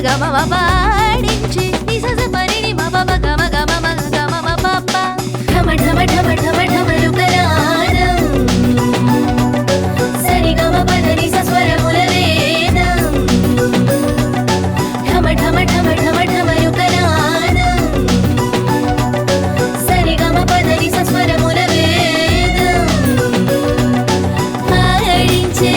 పాడించి నిసస పరిని మమ గమ గమ మగ గమ పప్ప ఢమ ఢమ ఢమ ఢమ ఢమలు కరాదం సరి గమ పద నిస స్వరముల వేదం ఢమ ఢమ ఢమ ఢమ ఢమలు కరాదం సరి గమ పద నిస స్వరముల వేదం పాడించే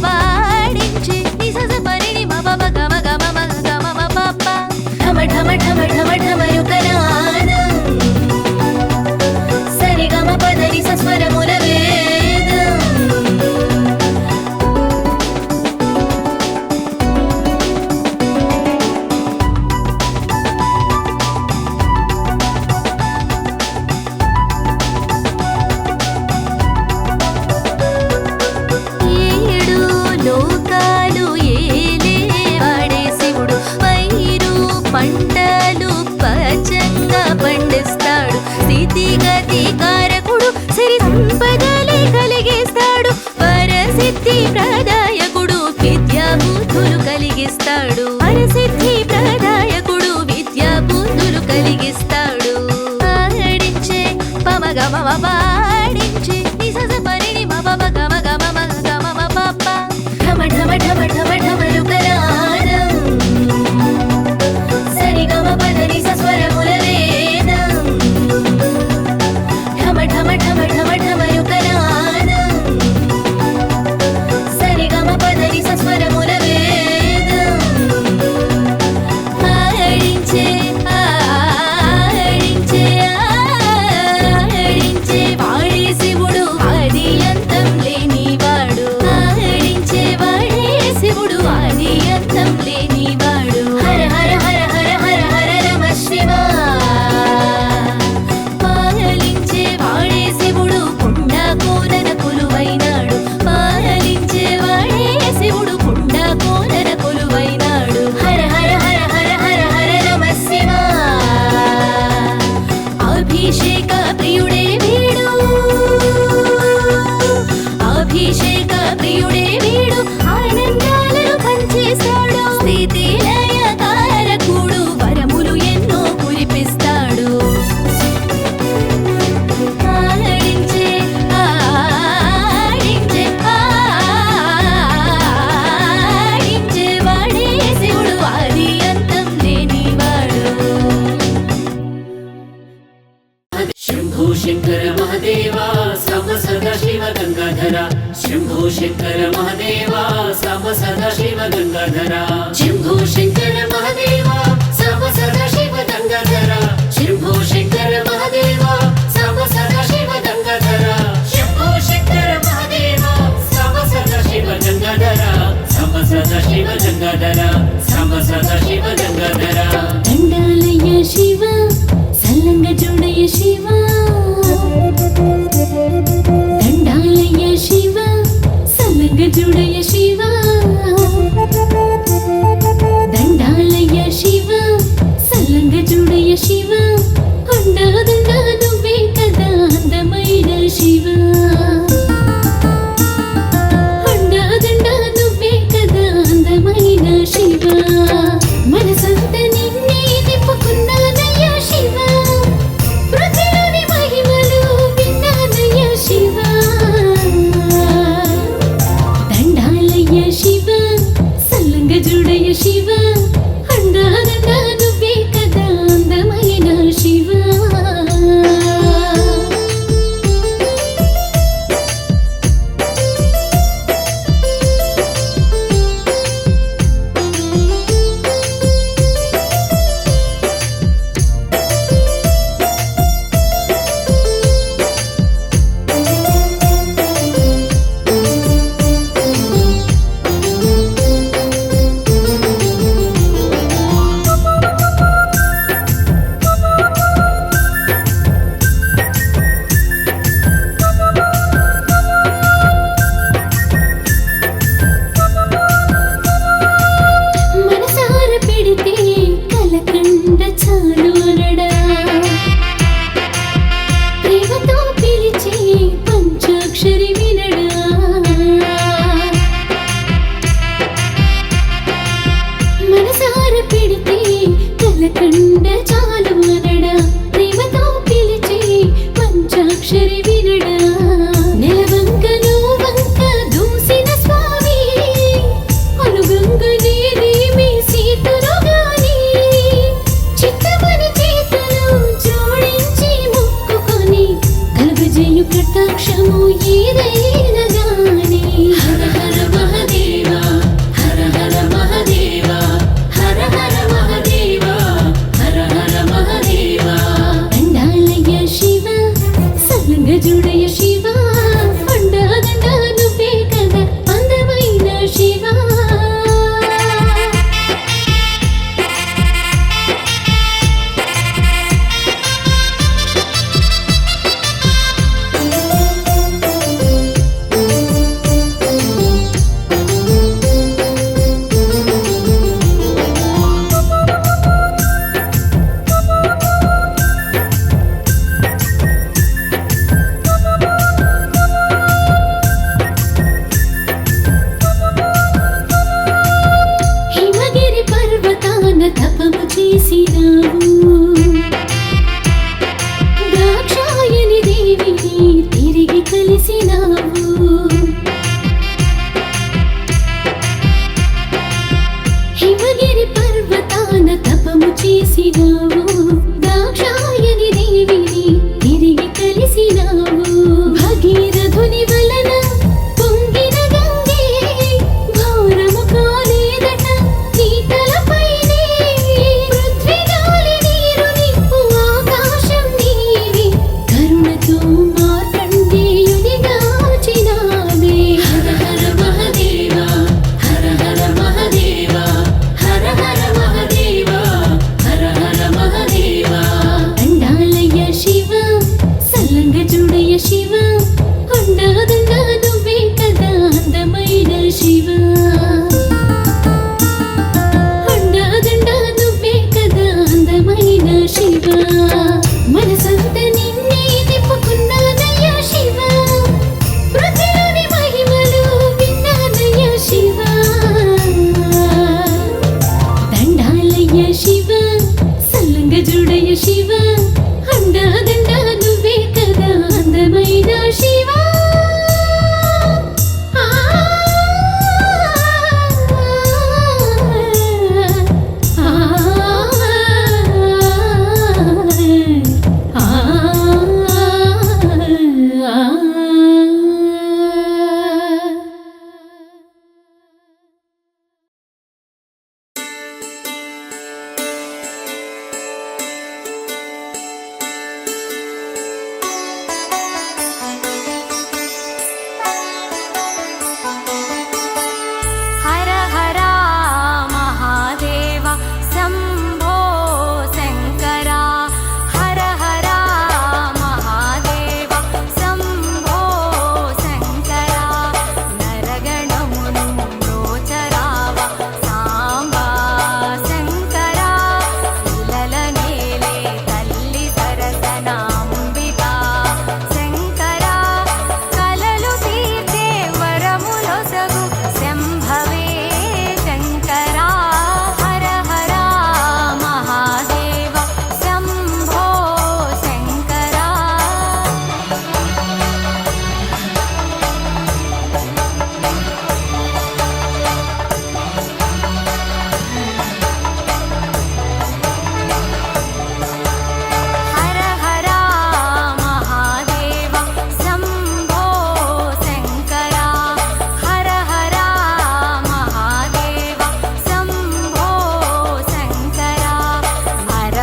పాడించి నిసస పరిని మమ గమ గమ మగ గమ పప్ప ఢమ ఢమ ఢమ ఢమ ఢమలు కరాదం సరి గమ పద నిస స్వరముల వేదం పంటలు పచ్చంగా పండిస్తాడు స్థితిగతి కారకుడు సిరి సంపదలే కలిగిస్తాడు పరసిద్ధి ప్రదాయకుడు విద్యా బుద్ధులు కలిగిస్తాడు పరసిద్ధి ప్రదాయకుడు విద్యా బుద్ధులు కలిగిస్తాడు పాడించే పమ గమ పాడించి నిసస పరిని మమ గమ గమ మగ గమ పప్ప ఢమ ఢమ ఢమ ఢమ ఢమలు కరాదం సరి గమ పద నిస స్వరముల వేదం ఢమ ఢమ ఢమ ఢమ ఢమలు కరాదం సరి గమ పద నిస స్వరముల వేదం పాడించే వాడే శివుడు ఆది అంతం లేనివాడు పాడించే వాడే శివుడు ఆది అంతం లేనివాడు హర హర హర హర హర హర నమ శివ పాలించే వాడే శివుడు కొండ కోనన కొలువైనాడు పాలించే వాడే శివుడు కొండ కోనన కొలువైనాడు హర హర హర హర హర హర నమ శివ అభిషేక ప్రియుడే వీడు అభిషేక ప్రియుడే వీడు ఆనందాలను పంచేస్తాడు స్థితి లయ కారకుడు వరములు ఎన్నో కురిపిస్తాడు పాడించే వాడే శివుడు ఆది అంతం లేనివాడు శంభో శంకర మహదేవా సమ సదా శివ గంగాధర శంభో శంకర మహదేవా సమ సదా శివ గంగాధర శంభో శంకర మహదేవా సమ సదా శివ గంగాధర శంభో శంకర మహదేవా సమ సదా శివ గంగాధర శంభో శంకర మహదేవా సమ సదా శివ గంగాధర సమ సదా శివ గంగాధర సమ సదా శివ గంగాధర దండాలయ శివ సల్లంగా చూడయ్య శివ అండాదండా నువ్వే కదా అందమైన శివ అండాదండా నువ్వే కదా అందమైన శివ మనసంత నిన్నే నింపుకున్నానయ్య శివ పృథ్వీలోని మహిమలు విన్నానయ్య శివ దండాలయ్య శివ సల్లంగా చూడయ్య శివ అండాదండా నువ్వే కదా అందమైన శివ మనసార పెడితే కలకండ చాలు అనడా ప్రేమతో పిలిచే పంచాక్షరి వినడా మనసార పెడితే కలకండ చాలు అనడా ప్రేమతో పిలిచే పంచాక్షరి వినడా నెలవంకను వంక దూసిన స్వామి అనుగంగనే రేమి సీతురుగాని చిత్తమని చేతులు జోడించి మొక్కుకొని కలుగజేయు కటాక్షము ఏదైనా గాని హర హర మహదేవ హర హర మహదేవ హర హర మహదేవ హర హర మహదేవ దండాలయ్య శివ సల్లంగా చూడయ్య శివ అండాదండా నువ్వే కదా అందమైన శివ హిమగిరి పర్వతాన తపము చేసినావు దాక్షాయని దేవిని తిరిగి కలిసినావు హిమగిరి పర్వతాన తపము చేసినావు దాక్షాయని దేవిని తిరిగి కలిసినావు భగీరథుని వలన పొంగిన గంగే భారము కాలేదట నీ తలపైనే పృథ్వీ గాలి నీరు నిప్పు ఆకాశం నీవే కరుణతో మార్కండేయుని గాచినావే హర హర మహదేవ హర హర మహదేవ హర హర మహదేవ హర హర మహదేవ దండాలయ్య శివ సల్లంగా చూడయ్య శివ అండాదండా నువ్వే కదా అందమైన శివ అండాదండా నువ్వే కదా అందమైన శివ మనసంత నిన్నే నింపుకున్నానయ్య శివ పృథ్వీలోని మహిమలు విన్నానయ్య శివ దండాలయ్య శివ సల్లంగా చూడయ్య శివ అండాదండా నువ్వే కదా అందమైన శివ ఆ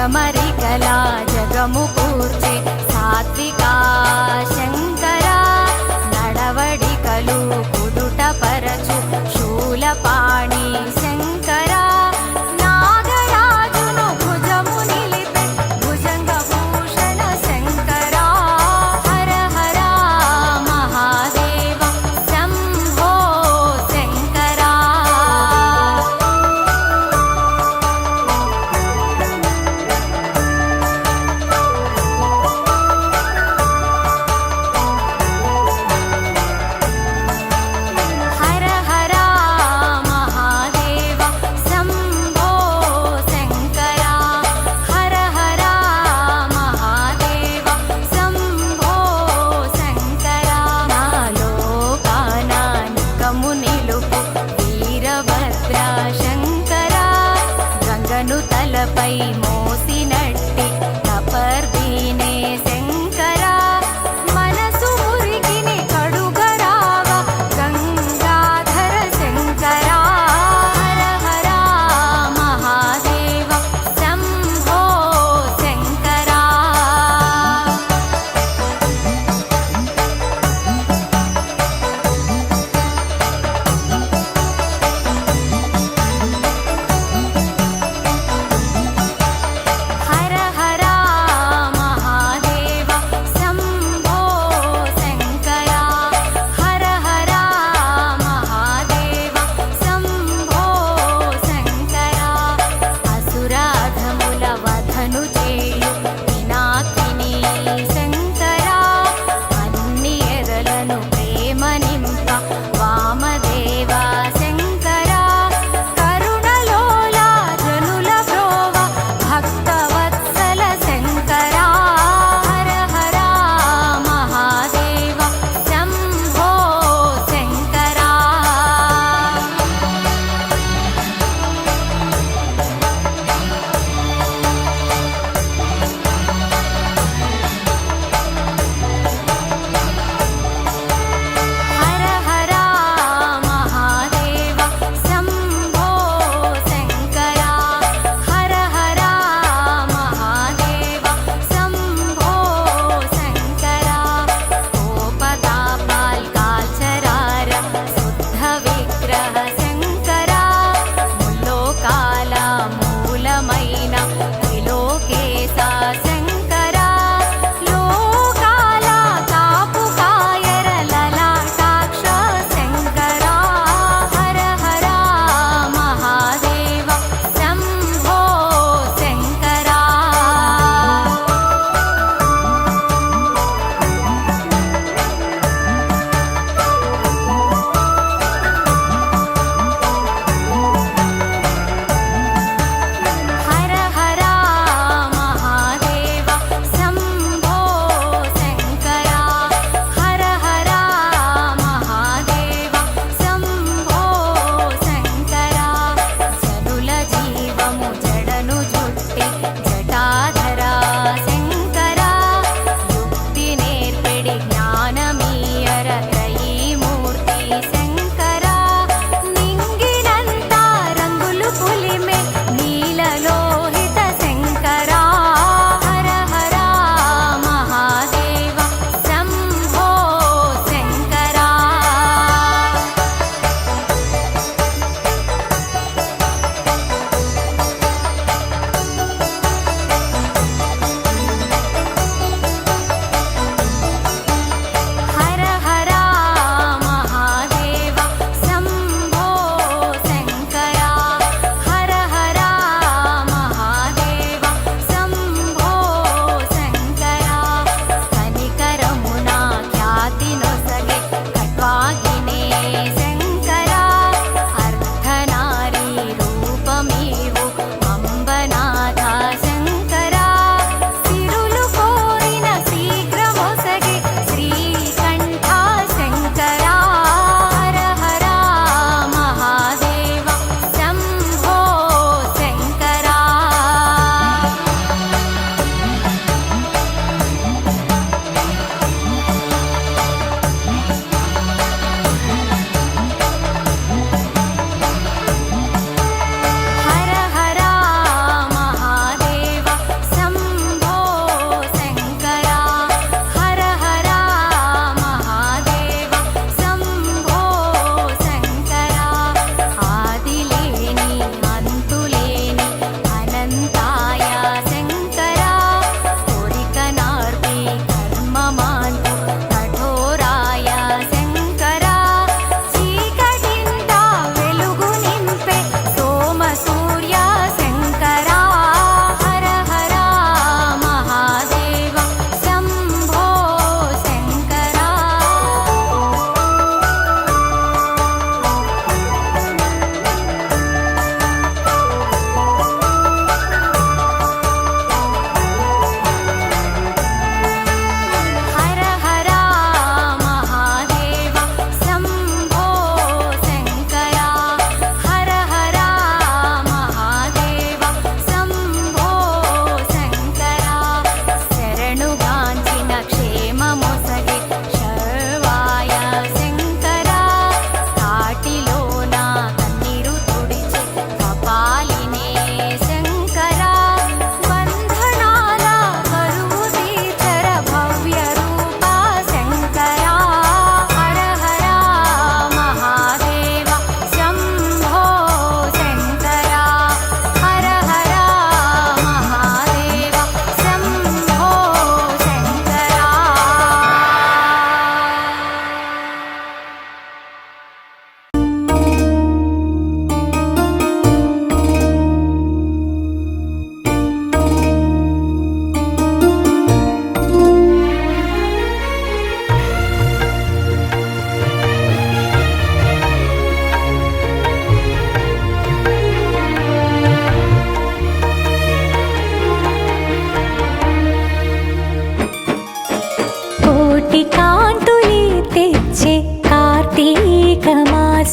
అమరికలా జగము కూర్చే సాత్వికా శంకరా నడవడికలు కుదుట పరచు శూలపాణి శంకరా నాగరాజును భుజము నిలిపే భుజంగ భూషణ శంకరా హర హర మహాదేవ శంభో శంకరా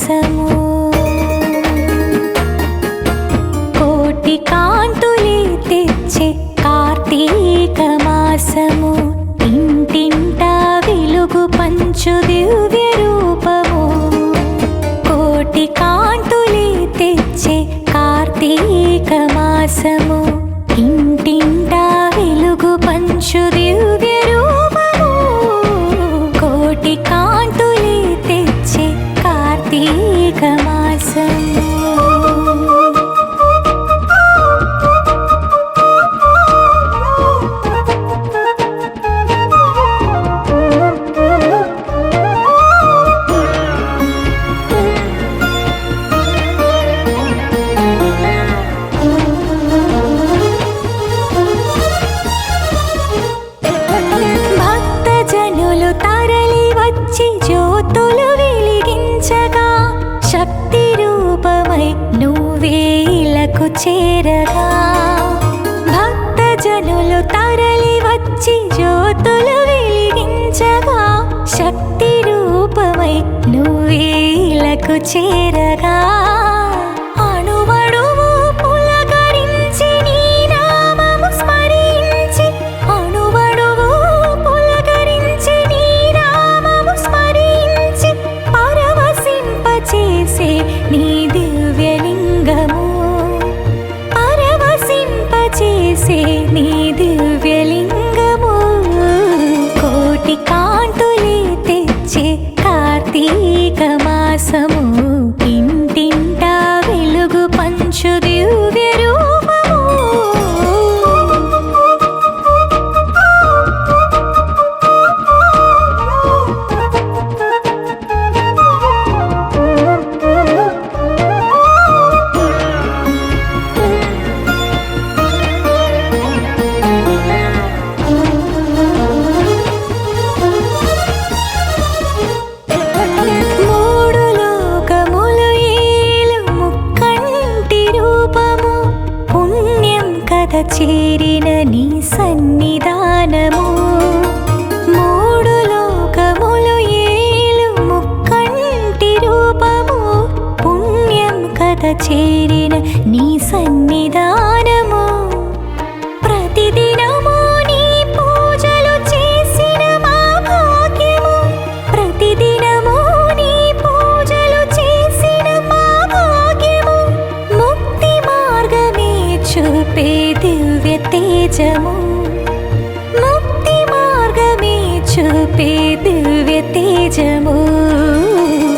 మాసము కోటి కాంతులే తెచ్చే కార్తీక మాసము ఇంటింటా వెలుగు పంచు దివ్య రూపము కోటి కాంతులే తెచ్చే కార్తీక మాసము ఇంటింటా వెలుగు పంచు దివ్య రూపము కోటి కాంతులే తెచ్చే కార్తీక మాసము తరలి వచ్చి జ్యోతులు వెలిగించగా శక్తి రూపమై నువ్వేలకు చేరగా భక్తజనులు తరలి వచ్చి జ్యోతులు వెలిగించగా శక్తి రూపమై నువ్వేలకు చేరగా నీ దివ్యలింగము పరవశింపచేసే నీ దివ్యలింగము కోటి కాంతులే తెచ్చే కార్తీక మాసము ఇంటింటా వెలుగు పంచు దివ్య రూపము చేరిన నీ సన్నిధానము మూడు లోకములు ఏలు ముక్కంటి రూపము పుణ్యం కథ చేరిన నీ సన్నిధానము ప్రతిదినము నీ పూజలు చేసిన మా భాగ్యము ప్రతిదినము నీ పూజలు చేసిన మా భాగ్యము ముక్తి మార్గమే చూపే దివ్య తేజము ముక్తి మార్గమే చూపే దివ్య తేజము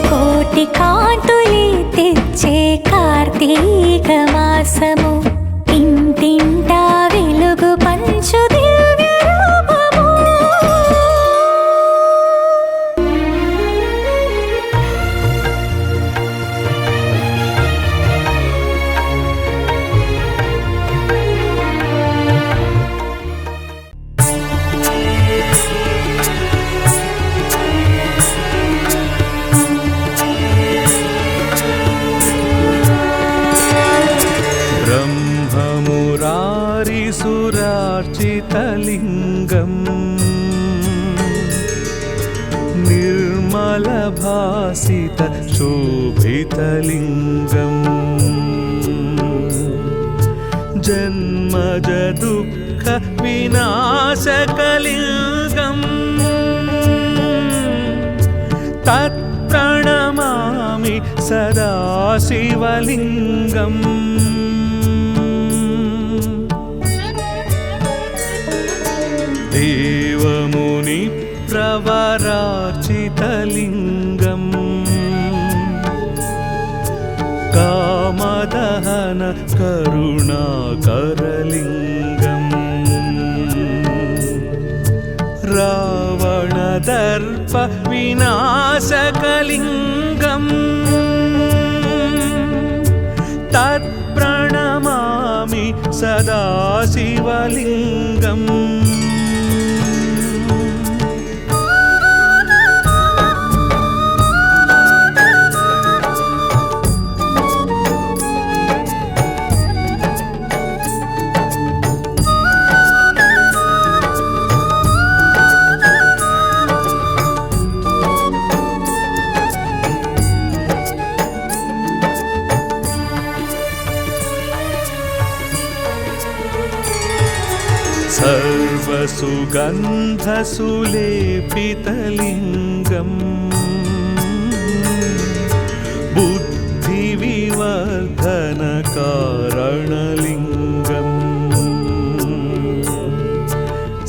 కోటి కాంతులే తెచ్చే కార్తీక మాసము ఇంటింటా వెలుగు పంచు దివ్య రూపము సురార్చితలింగం నిర్మలభాసిత శోభితలింగం జన్మజ దుఃఖ వినాశకలింగం తత్ప్రణమామి సదా శివలింగం దేవముని ప్రవరార్చితలింగం కామదహన కరుణాకరలింగం రావణదర్ప వినాశకలింగం తత్ప్రణమామి సదా శివలింగం सर्वसुगन्धसुलेपितलिङ्गम् बुद्धिविवर्धनकारणलिङ्गम्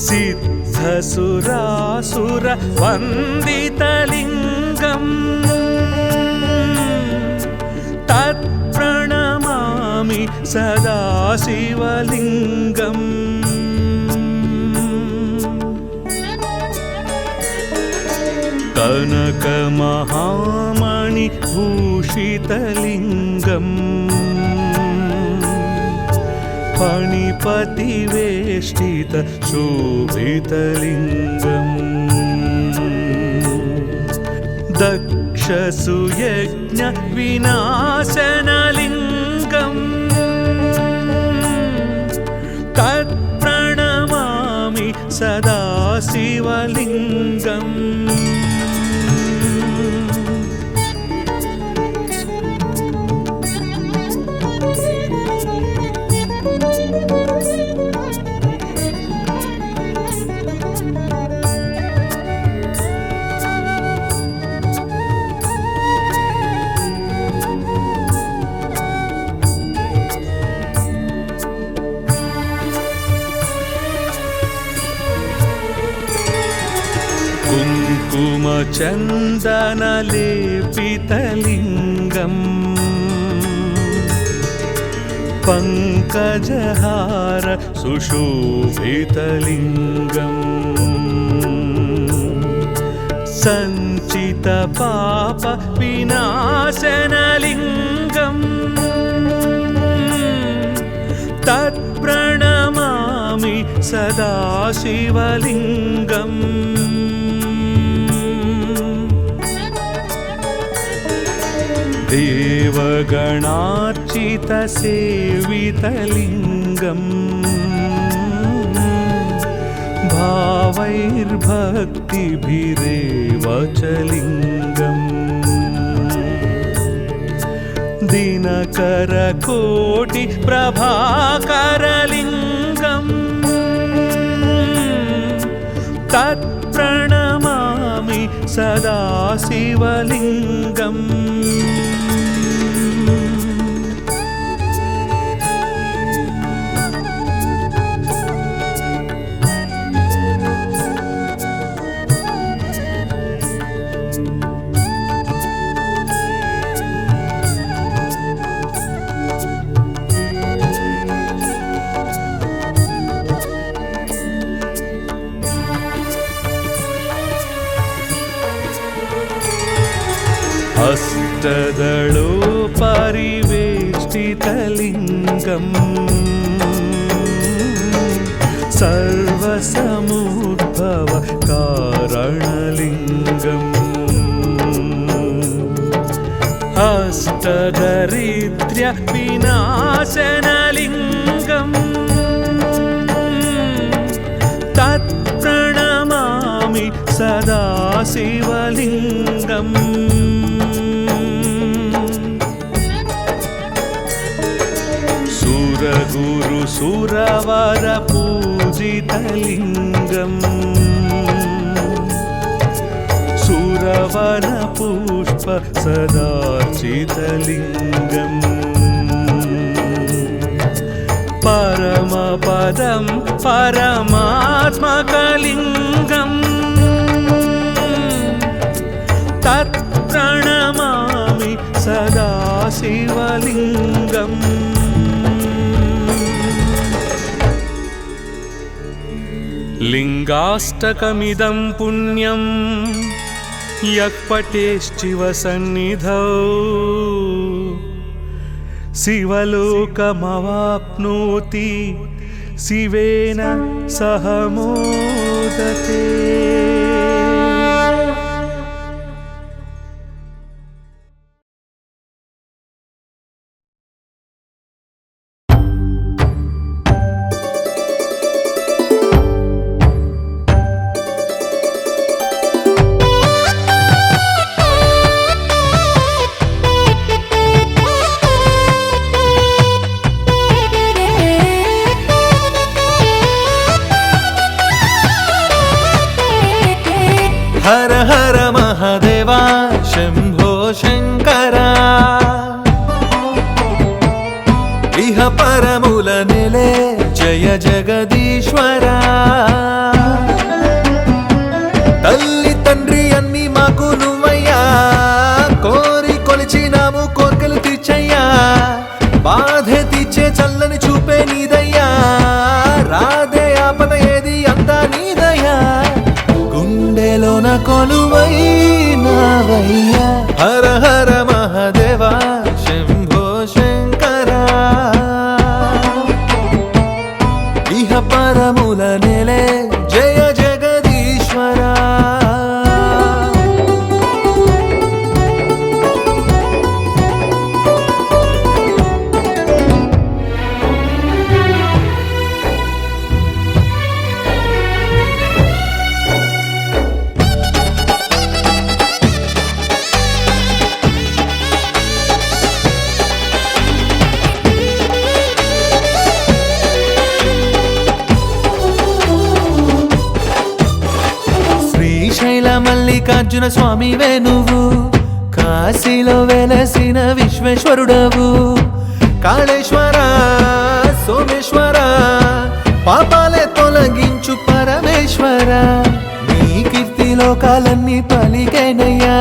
सिद्धसुरासुरवन्दितलिङ्गम् तत्प्रणमामि सदा शिवलिङ्गम् कनकमहामणिभूषितलिङ्गम् फणिपतिवेष्टितशोभितलिङ्गम् दक्षसुयज्ञविनाशनलिङ्गम् तत्प्रणमामि सदा शिवलिङ्गम् कुङ्कुमचन्दनलेपितलिङ्गम् पङ्कजहार सुशोभितलिङ्गम् सञ्चितपापविनाशनलिङ्गम् तत्प्रणमामि सदा शिवलिङ्गम् देवगणार्चितसेवितलिङ्गम् भावैर्भक्तिभिरेव च लिङ्गम् दिनकरकोटिप्रभाकरलिङ्गम् तत्प्रणमामि सदा शिवलिङ्गम् अष्टदलोपरिवेष्टितलिङ्गम् सर्वसमुद्भवकारणलिङ्गम् अष्टदरिद्र्यविनाशनलिङ्गम् तत्प्रणमामि सदा शिवलिङ्गम् सुरगुरुसुरवरपूजितलिङ्गम् सुरवनपुष्प सदार्चितलिङ्गम् परमपदं परमात्मकलिङ्गम् तत्प्रणमामि सदा शिवलिङ्गम् लिङ्गाष्टकमिदं पुण्यं यः पठेश्चिवसन्निधौ शिवलोकमवाप्नोति शिवेन सह मोदते। హర హర మహాదేవా శంభో శంకరా ఇహ పరముల నెలే జయ జగదీశ్వరా తల్లి తండ్రి అన్ని మాకు నువ్వయ్యా కోరి కొలిచినాము కోర్కెలు తీర్చయ్యా బాధే తీర్చే చల్లని చూపే నీదయ్యా రాధే ఆపద ఏది అంతా నీదయ్యా గుండెలోన కొలువైనావయ్యా హర హర మహాదేవా శంభో శంకరా ఇహ పరముల నెలే జయ జగదీశ్వరా శ్రీశైల మల్లికార్జున స్వామివే నువ్వు కాశీలో వెలసిన విశ్వేశ్వరుడవు కాళేశ్వర సోమేశ్వర పాపాలే తొలగించు పరమేశ్వర నీ కీర్తి లోకాలన్నీ పలికేనయ్యా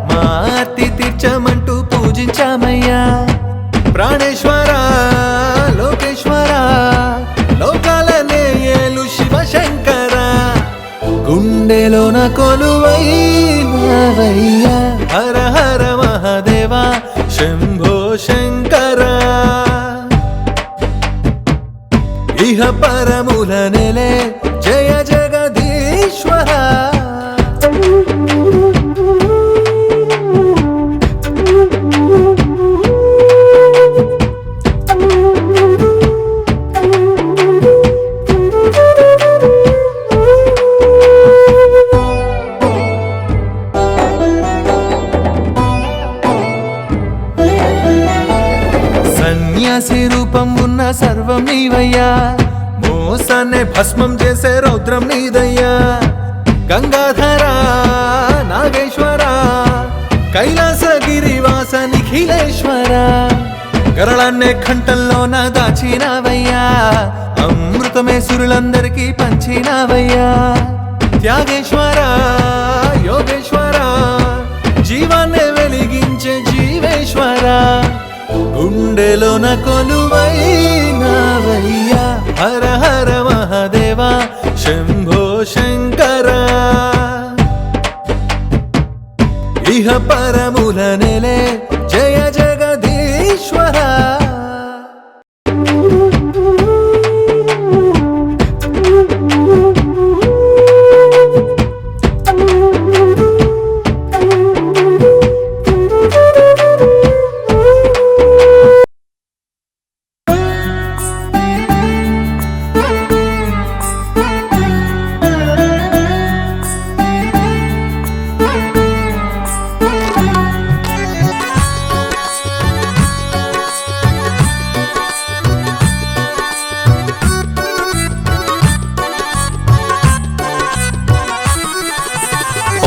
మా ఆర్తి తీర్చమంటూ పూజించామయ్యా ప్రాణేశ్వర లోకేశ్వర లోకాలనే ఏలు శివశంకర గుండెలోన కొలువైనావయ్యా హర హర మహాదేవా శంభో శంకరా ఇహ పరముల నెలే జయ జగదీశ్వరా సన్యాసి రూపం ఉన్న సర్వం నీవయ్యా మోసాన్నే భస్మం చేసే రౌద్రం నీదయ్యా గంగాధర నాగేశ్వర కైలాసగిరివాస నిఖిలేశ్వర గరళాన్నే కంఠంలోన దాచినావయ్యా అమృతమే సురులందరికీ పంచినావయ్యా త్యాగేశ్వర యోగేశ్వర జీవాన్నే వెలిగించే జీవేశ్వర గుండెలోన కొలువైనావయ్యా హర హర మహాదేవా శంభో శంకరా ఇహ పరముల నెలే జయ జగదీశ్వరా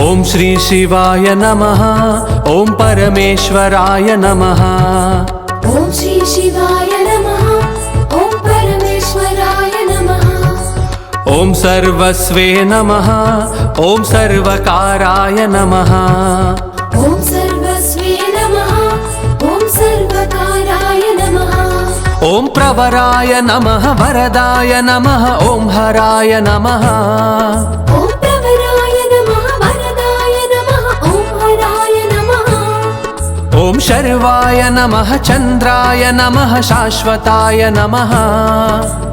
ఓం శ్రీ శివాయ నమః ఓం పరమేశ్వరాయ నమః ఓం శ్రీ శివాయ నమః ఓం పరమేశ్వరాయ నమః ఓం సర్వస్వే నమః ఓం సర్వకారాయ నమః ఓం సర్వస్వే నమః ఓం సర్వకారాయ నమః ఓం ప్రవరాయ నమః వరదాయ నమః ఓం హరాయ నమః ఓం ప్రవరాయ నమః వరదాయ నమః ఓం హరాయ నమః ఓం శర్వాయ నమః చంద్రాయ నమః శాశ్వతాయ నమః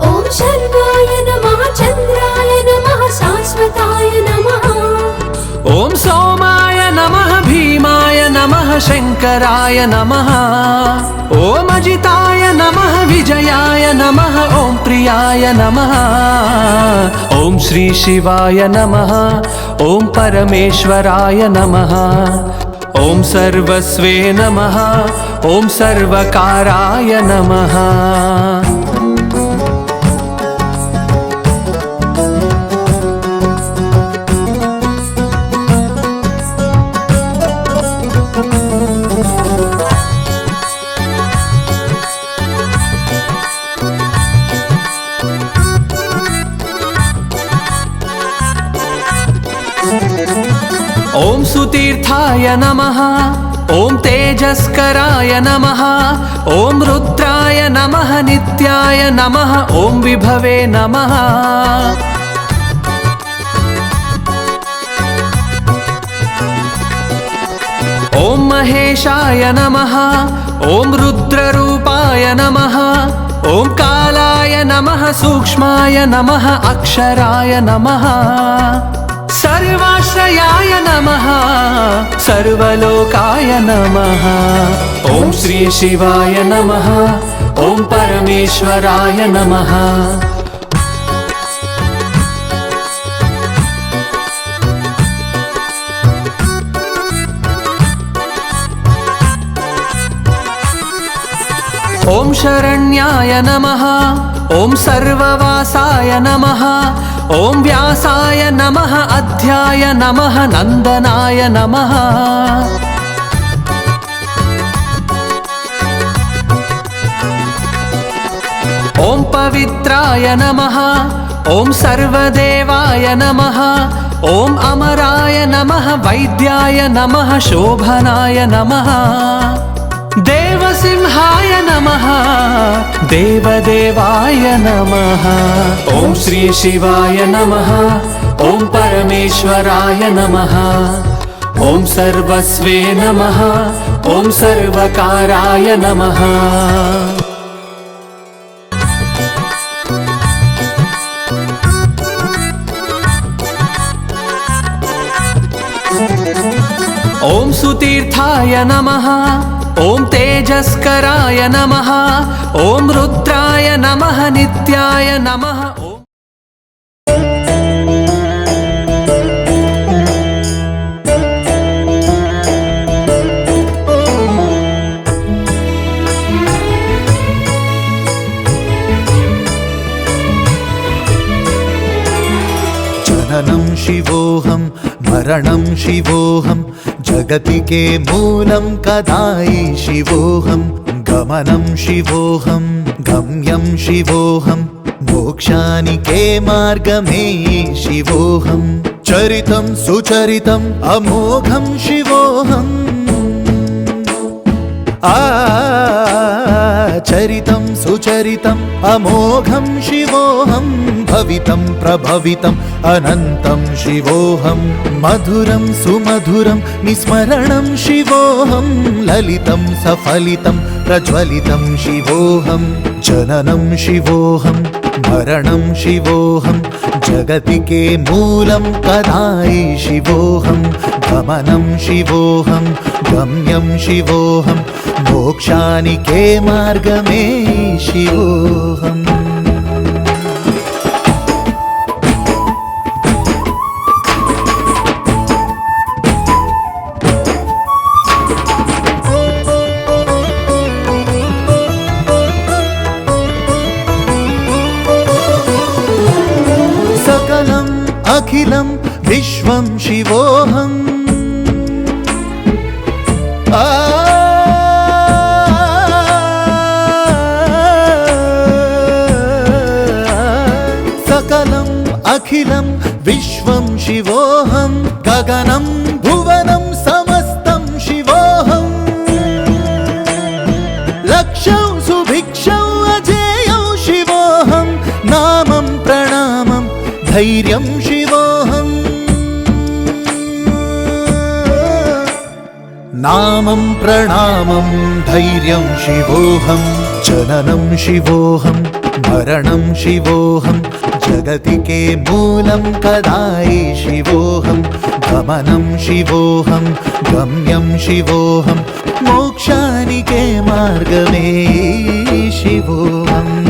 ఓం శర్వాయ నమః చంద్రాయ నమః శాశ్వతాయ నమః ఓం సోమాయ నమః భీమాయ నమః శంకరాయ నమః ఓం అజితాయ నమః విజయాయ నమః ఓం ప్రియాయ నమః ఓం శ్రీ శివాయ నమః ఓం పరమేశ్వరాయ నమః ఓం సర్వస్వే నమః ఓం సర్వకారాయ నమః सुतीर्थाय नमः ॐ तेजस्कराय नमः ॐ रुद्राय नमः नित्याय नमः ॐ विभवे नमः ॐ महेशाय नमः ॐ रुद्ररूपाय नमः ॐ कालाय नमः सूक्ष्माय नमः अक्षराय नमः सर्वाश्रयाय नमः सर्वलोकाय नमः ॐ श्री शिवाय नमः ॐ परमेश्वराय नमः ॐ शरण्याय नमः ॐ सर्ववासाय नमः ॐ व्यासाय नमः अध्याय नमः नन्दनाय नमः ॐ पवित्राय नमः ॐ सर्वदेवाय नमः ॐ अमराय नमः वैद्याय नमः शोभनाय नमः देवसिंहाय नमः देवदेवाय नमः ॐ श्री शिवाय नमः ॐ परमेश्वराय नमः ॐ सर्वस्वे नमः ॐ सर्वकाराय नमः ॐ सुतीर्थाय नमः ॐ तेजस्कराय नमः ॐ रुद्राय नमः नित्याय नमः जननं शिवोऽहं मरणं शिवोऽहं जगति के मूलं कदायि शिवोऽहं गमनं शिवोऽहं गम्यं शिवोऽहं मोक्षानि के मार्गमे शिवोऽहं चरितं सुचरितं अमोघं शिवोऽहम् चरितं सुचरितं अमोघं शिवोऽहं भवितं प्रभवितं अनन्तं शिवोऽहं मधुरं सुमधुरं निस्मरणं शिवोऽहं ललितं सफलितं प्रज्वलितं शिवोऽहं जननं शिवोऽहं मरणं शिवोऽहं जगति के मूलं कदायि शिवोऽहं गमनं शिवोऽहं गम्यं शिवोऽहं मोक्षानि के मार्गमे शिवोऽहम् सकलम् अखिलं विश्वं शिवोऽहम् सकलम् अखिलं विश्वं शिवोऽहं गगनं भुवनं समस्तं शिवोऽहं लक्ष्यं सुभिक्षं अजेयं शिवोऽहं नामं प्रणामं धैर्यं शिवोऽहं नामं प्रणामं धैर्यं शिवोऽहं जननं शिवोऽहं मरणं शिवोऽहं जगति के मूलं कदायि शिवोऽहं गमनं शिवोऽहं गम्यं शिवोऽहं मोक्षानि के मार्गमे शिवोऽहम्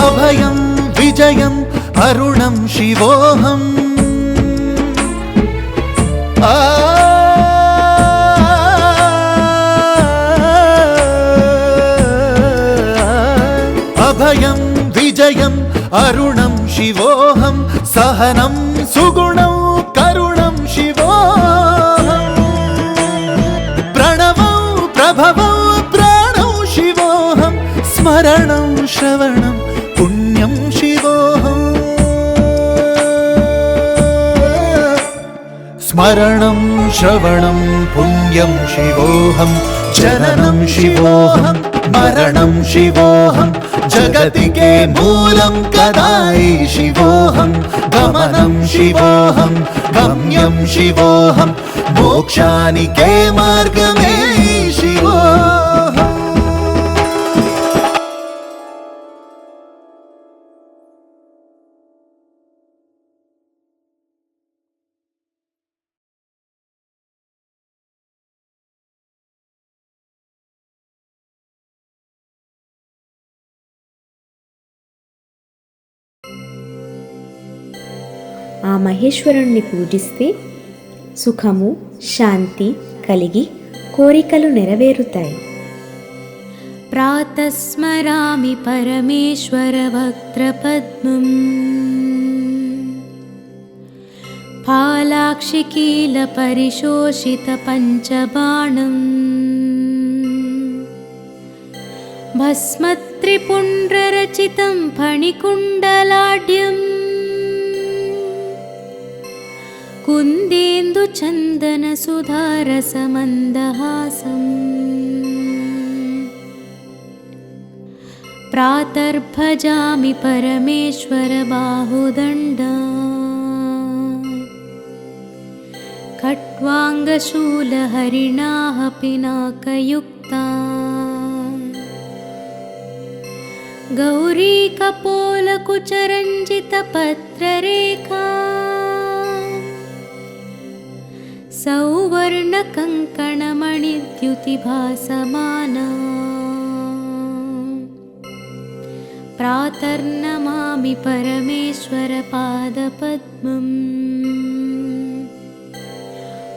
अभयं विजयं अरुणं शिवोऽहम् अभयं विजयं अरुणं शिवोऽहं सहनं सुगुणं करुणं स्मरणं श्रवणं पुण्यं शिवोऽहम् स्मरणं श्रवणं पुण्यं शिवोऽहं जननं शिवोऽहं मरणं शिवोऽहं जगतिके मूलं कदायि शिवोऽहं गमनं शिवोऽहं गम्यं शिवोऽहं मोक्षानिके मार्गमे शिवोऽहम् ఆ మహేశ్వరుణ్ణి పూజిస్తే సుఖము శాంతి కలిగి కోరికలు నెరవేరుతాయి. ప్రాతస్మరామి పరమేశ్వర వక్త్రపద్మం ఫాలాక్షికీల పరిశోషిత పంచబాణం భస్మత్రిపుండ్రరచితం ఫణికుండలాఢ్యం కుందేందు చందన సుధారసమందహాసం ప్రాతర్భజామి పరమేశ్వర బాహుదండా ఖట్వాంగశూలహరిణాః పినాకయుక్తా గౌరీకపోలకుచరంజితపత్రరేఖా సౌవర్ణకంకణమణిద్యుతిభాసమానా ప్రాతర్నమామి పరమేశ్వర పాదపద్మం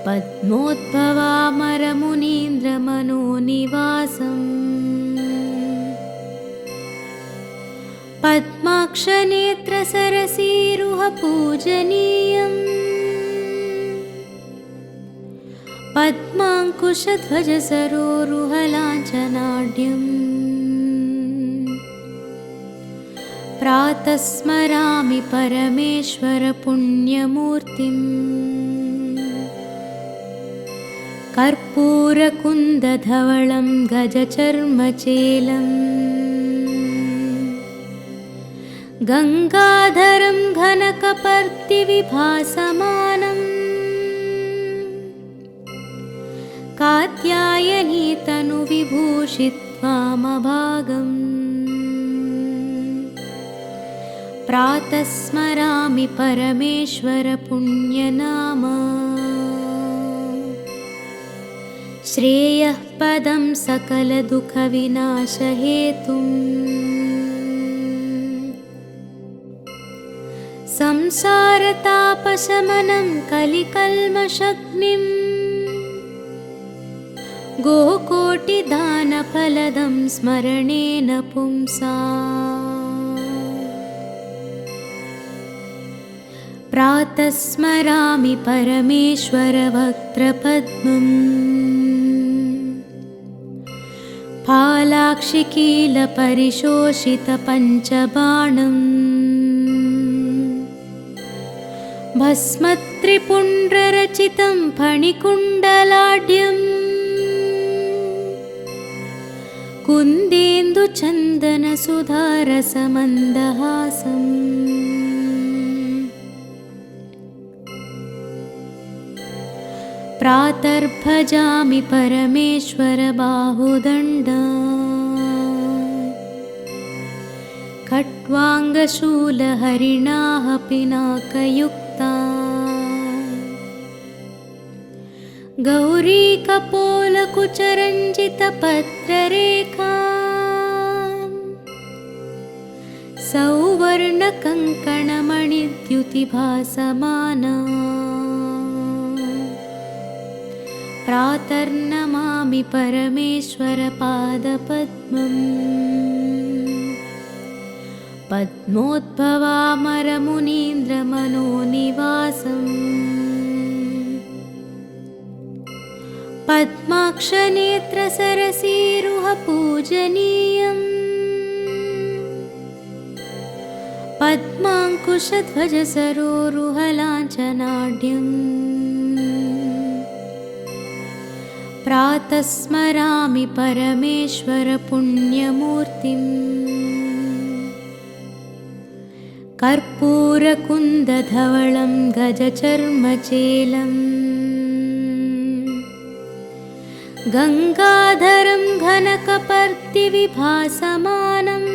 పద్మోద్భవామరమునీంద్రమనోనివాసం పద్మాక్షనేత్రసరసీరుహ పూజనీయం పద్మాంకుశధ్వజసరోరుహలాంఛనాఢ్యం ప్రాతస్మరామి పరమేశ్వర పుణ్యమూర్తిం కర్పూరకుందధవళం గజచర్మచేలం గంగాధరం ఘనకపర్దివిభాసమానం కాత్యాయనీ తను విభూషిత్వామభాగం ప్రాతస్మరామి పరమేశ్వర పుణ్యనామా శ్రేయః పదం సకల దుఃఖ వినాశహేతుం సంసారతాపశమనం కలికల్మషగ్నిం గోకోటిదానఫలదం స్మరణేన పుంసా ప్రాతస్మరామి పరమేశ్వర వక్త్రపద్మం ఫాలాక్షికీల పరిశోషిత పంచబాణం భస్మత్రిపుండ్రరచితం ఫణికుండలాఢ్యం కుందేందు చందన సుధారసమందహాసం ప్రాతర్భజామి పరమేశ్వర బాహుదండా ఖట్వాంగశూలహరిణాః పినాకయుక్తా గౌరీకపోలకుచరంజితపత్రరేఖా సౌవర్ణకంకణమణిద్యుతిభాసమానా ప్రాతర్నమామి పరమేశ్వర పాదపద్మం పద్మోద్భవామరమునీంద్రమనోనివాసం పద్మాక్షనేత్రసరసీరుహ పూజనీయం पद्माङ्कुशध्वजसरोरुहलाञ्छनाढ्यम् प्रातः स्मरामि परमेश्वर पुण्यमूर्तिम् कर्पूरकुन्दधवलं गजचर्मचेलम् गङ्गाधरं घनकपर्दिविभासमानम्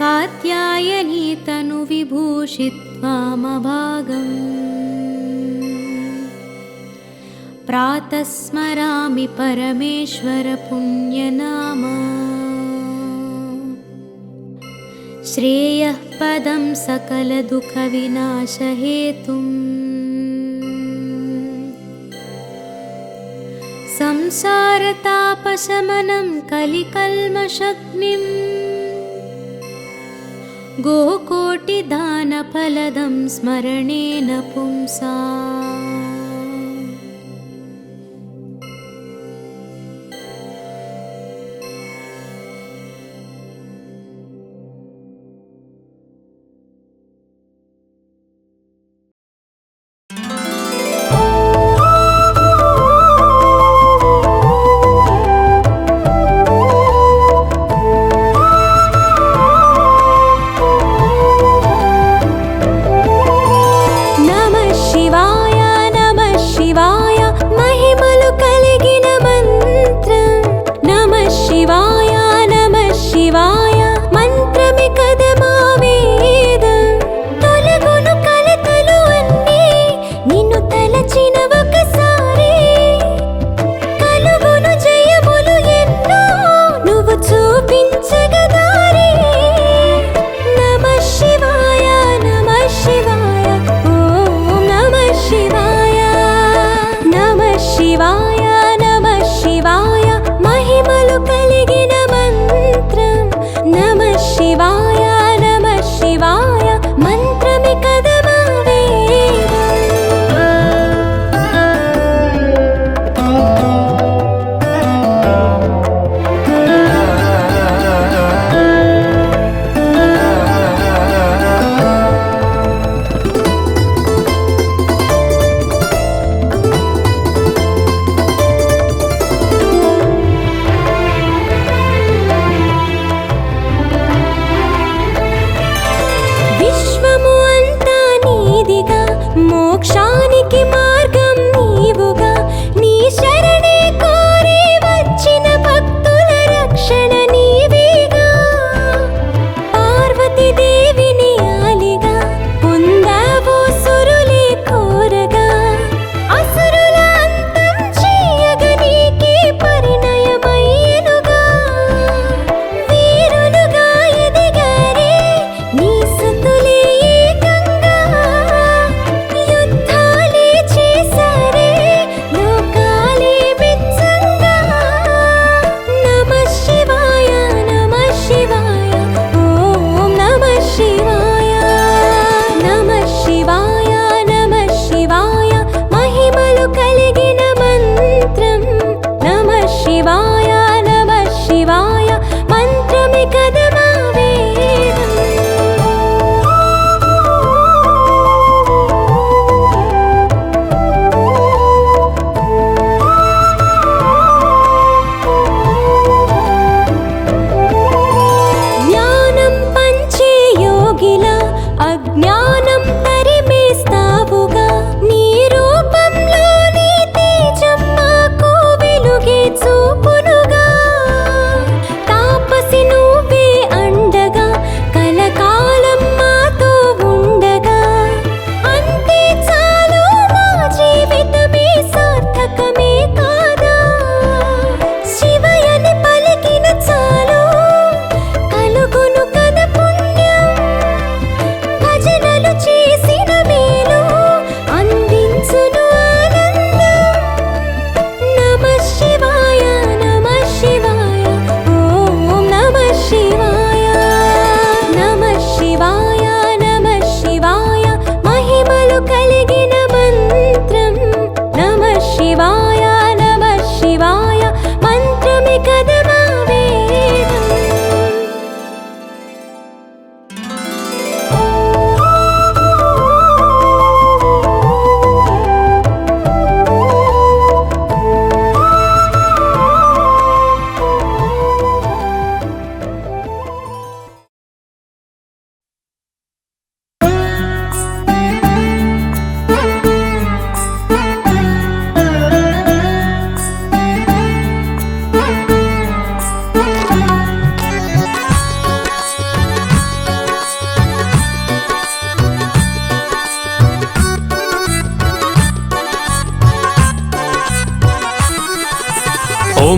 कात्यायनी तनुविभूषित्वामभागम् प्रातः स्मरामि परमेश्वर पुण्यनाम श्रेयः पदं सकलदुःखविनाशहेतुम् संसारतापशमनं कलिकल्मषग्निम् गोकोटिदानफलदं स्मरणेन पुंसा नमः शिवाय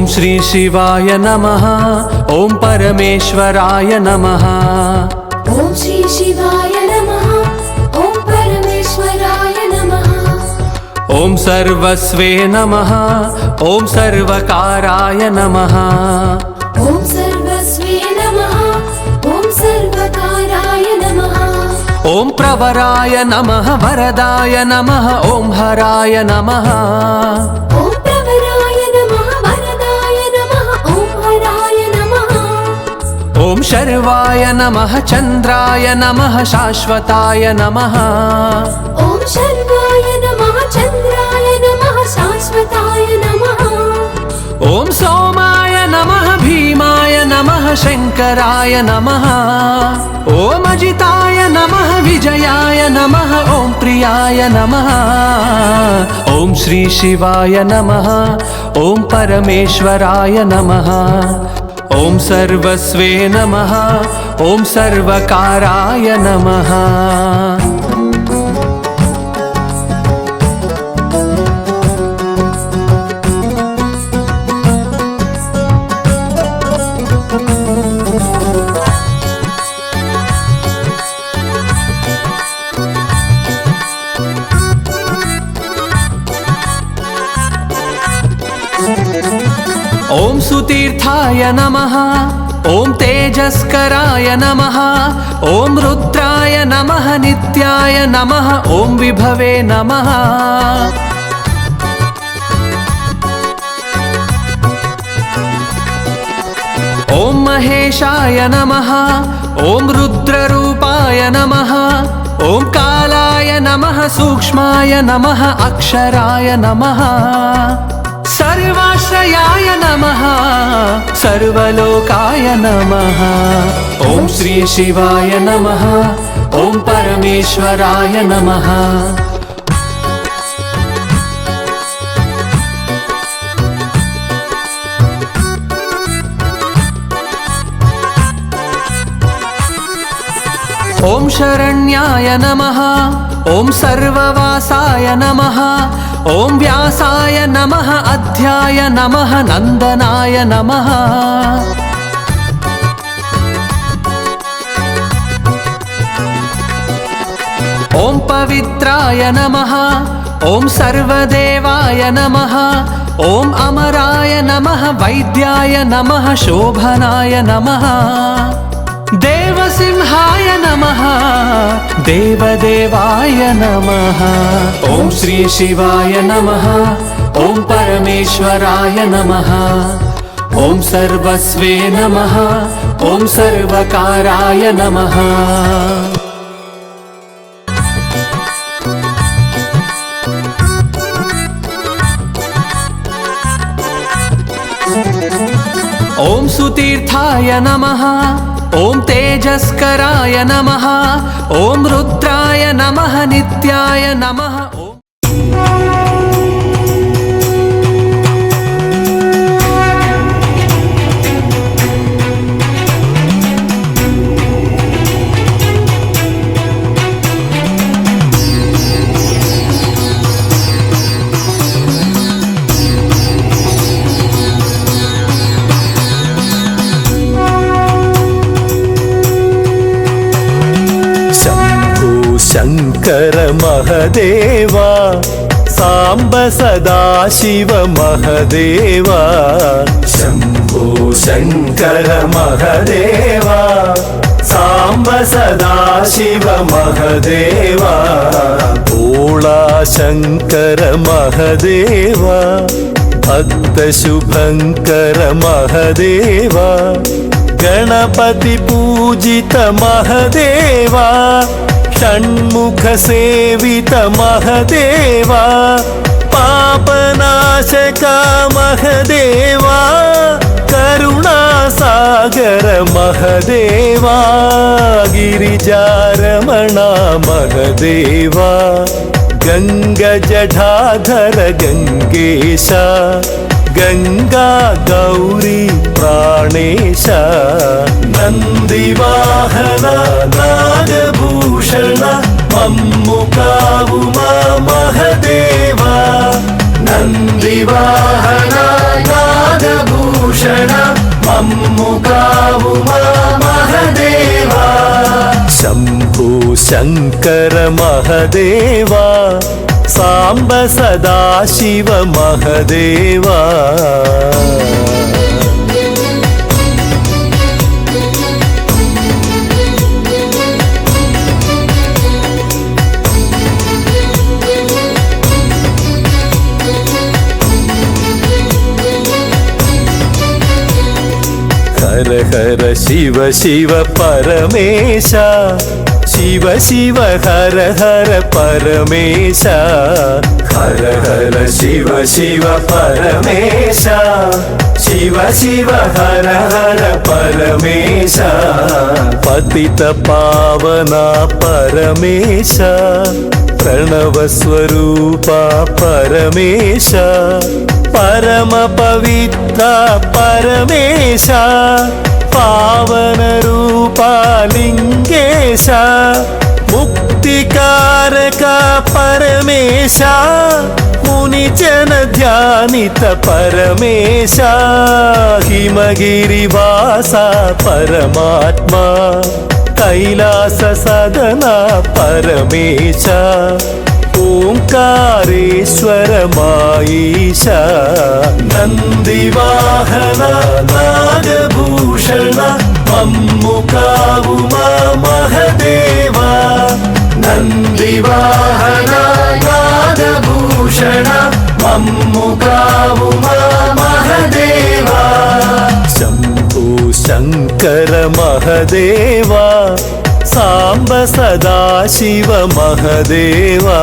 ॐ श्री शिवाय नमः ॐ परमेश्वराय नमः ॐ श्री शिवाय नमः ॐ परमेश्वराय नमः ॐ सर्वस्वे नमः ॐ सर्वकाराय नमः ॐ सर्वस्वे नमः ॐ सर्वकाराय नमः ॐ प्रवराय नमः वरदाय नमः ॐ हराय नमः ॐ प्रवराय नमः वरदाय नमः ॐ हराय नमः ॐ शर्वाय नमः चन्द्राय नमः शाश्वताय नमः ॐ शर्वाय नमः चन्द्राय नमः शाश्वताय नमः ॐ सोमाय नमः भीमाय नमः शङ्कराय नमः ॐ अजिताय नमः विजयाय नमः ॐ प्रियाय नमः ॐ श्री शिवाय नमः ॐ परमेश्वराय नमः ॐ सर्वस्वे नमः ॐ सर्वकाराय नमः ॐ सुतीर्थाय नमः ॐ तेजस्कराय नमः ॐ रुद्राय नमः नित्याय नमः ॐ विभवे नमः ॐ महेशाय नमः ॐ रुद्ररूपाय नमः ॐ कालाय नमः सूक्ष्माय नमः अक्षराय नमः सर्वाश्रयाय नमः सर्वलोकाय नमः ॐ श्री शिवाय नमः ॐ परमेश्वराय नमः ॐ शरण्याय नमः ॐ सर्ववासाय नमः ॐ व्यासाय नमः अध्याय नमः नन्दनाय नमः ॐ पवित्राय नमः ॐ सर्वदेवाय नमः ॐ अमराय नमः वैद्याय नमः शोभनाय नमः देवसिंहाय नमः देवदेवाय नमः ॐ श्री शिवाय नमः ॐ परमेश्वराय नमः ॐ सर्वस्वे नमः ॐ सर्वकाराय नमः ॐ सुतीर्थाय नमः ॐ तेजस्कराय नमः ॐ रुद्राय नमः नित्याय नमः शङ्कर महदेवा साम्ब सदाशिव महदेवा शम्भो शङ्कर महदेवा साम्ब सदाशिव महदेवा भोळा शङ्कर महदेवा भक्त शुभङ्कर महदेवा गणपति पूजित महदेवा षण्मुख सेवित महदेवा पापनाशक महदेवा करुणासागर महदेवा गिरिजारमण महदेवा गङ्गजटाधर गङ्गेश गंगा गौरी प्राणेश नंदिवाहन नागभूषण मम्मुकावुमा महदेवा नंदिवाहन नागभूषण మమ్ముకావు మా మహదేవా శంభో శంకర మహదేవా సాంబ సదాశివ మహదేవా హర హర శివ శివ పరమేశ శివ శివ హర హర పరమేశ హర హర శివ శివ పరమేశ శివ శివ హర హర పరమేశ పతిత పావన పరమేశ ప్రణవ స్వరూప పరమేశ పరమ పవిత్ర పరమేశ పావన రూప లింగేశ ముక్తికారక పరమేశ ముని జన ధ్యానిత పరమేశ హిమగిరివాస పరమాత్మా కైలాస సదన పరమేశ ఓంకారేశ్వర మాయీశ నందివాహన నాగభూషణ మమ్ముకావు మా మహదేవా నందివాహన నాగభూషణ మమ్ముకావు మా మహదేవా శంభో శంకర మహదేవా సాంబ సదాశివ మహదేవా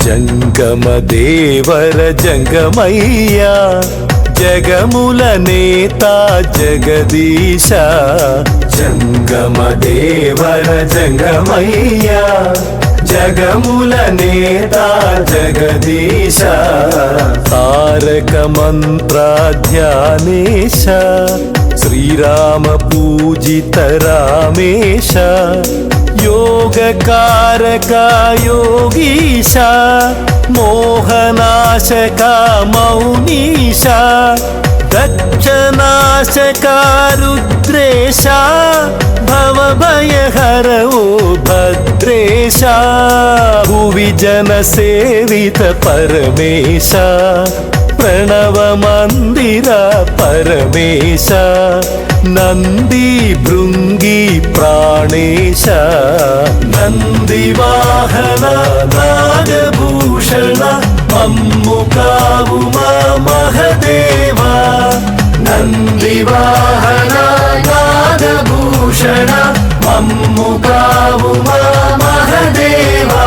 జంగమ దేవర జంగమయ్యా జగముల నేత జగదీశ జంగమ దేవర జంగమయ్యా జగముల నేత జగదీశ తారక మంత్ర ధ్యానేశ శ్రీరామ పూజిత రామేశ యోగకారక యోగీశ మోహనాశక మౌనీశ దక్షనాశక రుద్రేశ భవభయహర ఓ భద్రేశ భువి జన సేవిత పరమేశ ప్రణవ మందిర పరమేశ నంది భృంగి ప్రాణేశ నందివాహన నాగభూషణ మమ్ముకావు మా మహదేవా నందివాహన నాగభూషణ మమ్ముకావు మా మహదేవా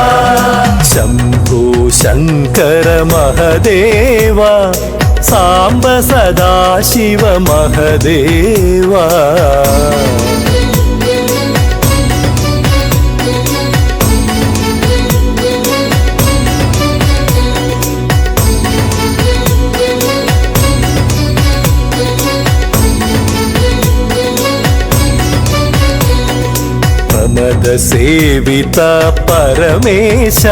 శంభో శంకర మహదేవా సాంబ సదాశివ మహదేవా ప్రమద సేవిత పరమేశ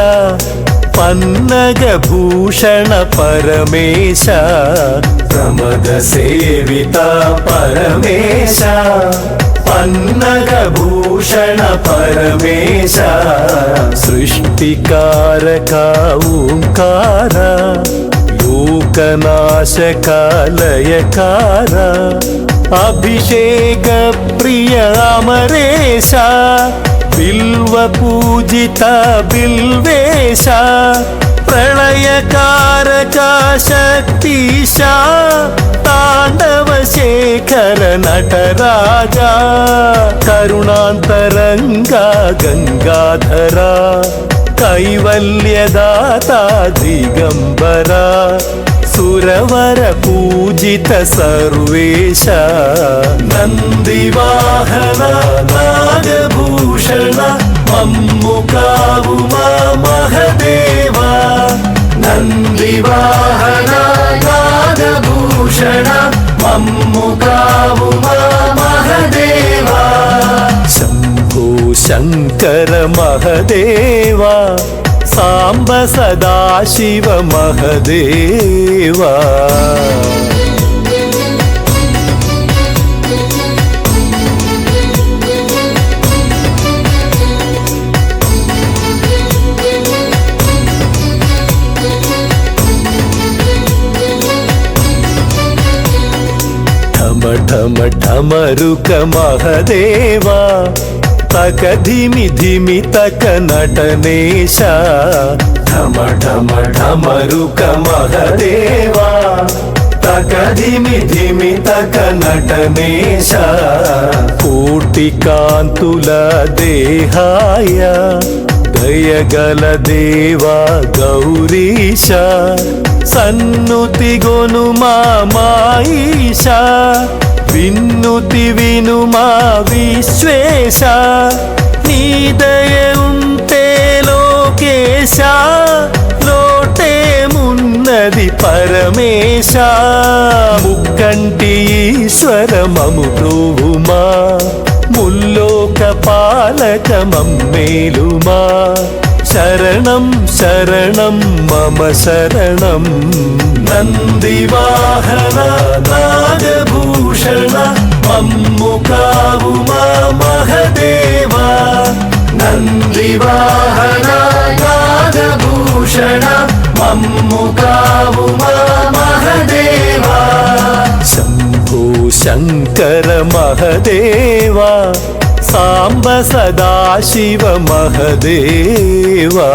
పన్నగ భూషణ పరమేశ ప్రమద సేవిత పరమేశ పన్నగ భూషణ పరమేశ సృష్టికారక ఓంకార లోకనాశక లయకార అభిషేక ప్రియ అమరేశ బిల్వ పూజిత బిల్వేశ ప్రళయకారక శక్తిశ తాండవ శేఖర నటరాజా కరుణాంతరంగ గంగాధర కైవల్యదాత దిగంబర సురవర పూజిత సర్వేశ నందివాహన నాగభూషణ మమ్ముకావు మా మహదేవ నందివాహన నాగభూషణ మమ్ము కావుమా మహదేవా శంభో శంకర మహదేవా సాంబ సదాశివ మహదేవా ఠమ ఠమరుక మహదేవా తక ధిమి ధిమి తక నటనేశ ఠమ ఠమ ఠమరుక మహదేవా తక ధిమి ధిమి తక నటనేశ కోటి కాంతుల దేహాయ దయగల దేవా గౌరీశ సన్నుతి గొను మాయిష విన్నుతి విను మా విశ్వేశ నీ దయ ఉంటే లోకేశ లోటే మున్నది పరమేశ ముక్కంటి ఈశ్వర మము బ్రోవుమా ముల్లోక పాలక మమ్మేలుమా శరణం శరణం మమ శరణం నందివాహన నాగభూషణ మమ్ము కావుమా మహదేవా నందివాహన నాగభూషణ మమ్ము కావుమా మహదేవా శంభో శంకర మహదేవా సాంబ సదాశివ మహదేవా